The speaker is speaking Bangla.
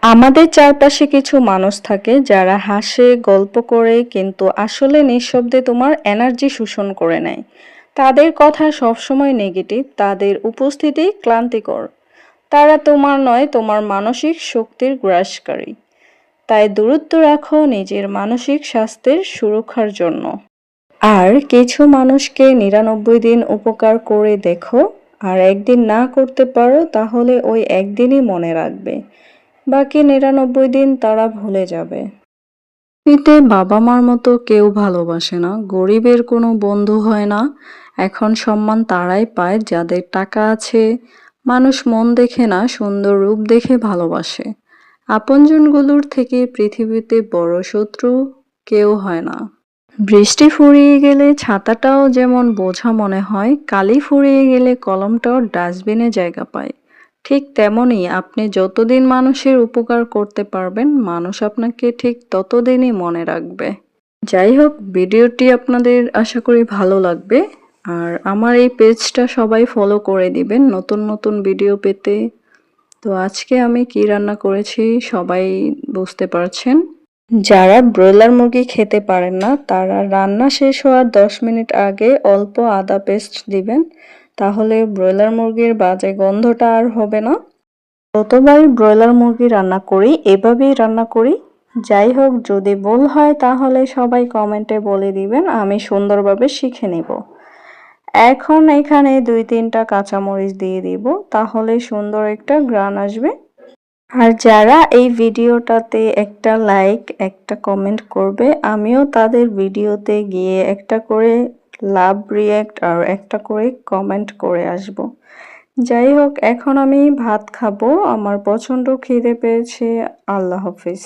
আমাদের চারপাশে কিছু মানুষ থাকে যারা হাসে, গল্প করে কিন্তু আসলে নিঃশব্দে তোমার এনার্জি শোষণ করে নেয়। তাদের কথা সবসময় নেগেটিভ, তাদের উপস্থিতি ক্লান্তিকর। তারা তোমার নয়, তোমার মানসিক শক্তির গ্রাসকারী। তাই দূরত্ব রাখো নিজের মানসিক স্বাস্থ্যের সুরক্ষার জন্য। আর কিছু মানুষকে ৯৯ দিন উপকার করে দেখো, আর একদিন না করতে পারো তাহলে ওই একদিনই মনে রাখবে। বাকি ৯৯ দিন তারা ভুলে যাবে। পৃথিবীতে বাবা মার মতো কেউ ভালোবাসে না, গরিবের কোনো বন্ধু হয় না। এখন সম্মান তারাই পায় যাদের টাকা আছে। মানুষ মন দেখে না, সুন্দর রূপ দেখে ভালোবাসে। আপনজনগুলোর থেকে পৃথিবীতে বড় শত্রু কেউ হয় না। বৃষ্টি ফুরিয়ে গেলে ছাতাটাও যেমন বোঝা মনে হয়, কালি ফুরিয়ে গেলে কলমটাও ডাস্টবিনে জায়গা পায়। ঠিক তেমনই আপনি যতদিন মানুষের উপকার করতে পারবেন, মানুষ আপনাকে ঠিক ততদিনই মনে রাখবে। যাই হোক, ভিডিওটি আপনাদের আশা করি ভালো লাগবে। আর আমার এই পেজটা সবাই ফলো করে দিবেন নতুন নতুন ভিডিও পেতে। তো আজকে আমি কি রান্না করেছি সবাই বুঝতে পারছেন। যারা ব্রয়লার মুরগি খেতে পারেন না তারা রান্না শেষ হওয়ার ১০ মিনিট আগে অল্প আদা পেস্ট দিবেন, তাহলে ব্রয়লার মুরগির বাজে গন্ধটা আর হবে না। যতবারই ব্রয়লার মুরগি রান্না করি এভাবেই রান্না করি। যাই হোক, যদি ভুল হয় তাহলে সবাই কমেন্টে বলে দিবেন, আমি সুন্দরভাবে শিখে নিব। এখন এখানে ২-৩টা কাঁচামরিচ দিয়ে দিব, তাহলে সুন্দর একটা ঘ্রাণ আসবে। আর যারা এই ভিডিওটাতে একটা লাইক, একটা কমেন্ট করবে, আমিও তাদের ভিডিওতে গিয়ে একটা করে লাভ রিয়্যাক্ট আর একটা করে কমেন্ট করে আসব। যাই হোক, এখন আমি ভাত খাবো, আমার প্রচন্ড খিদে পেয়েছে। আল্লাহ হাফিজ।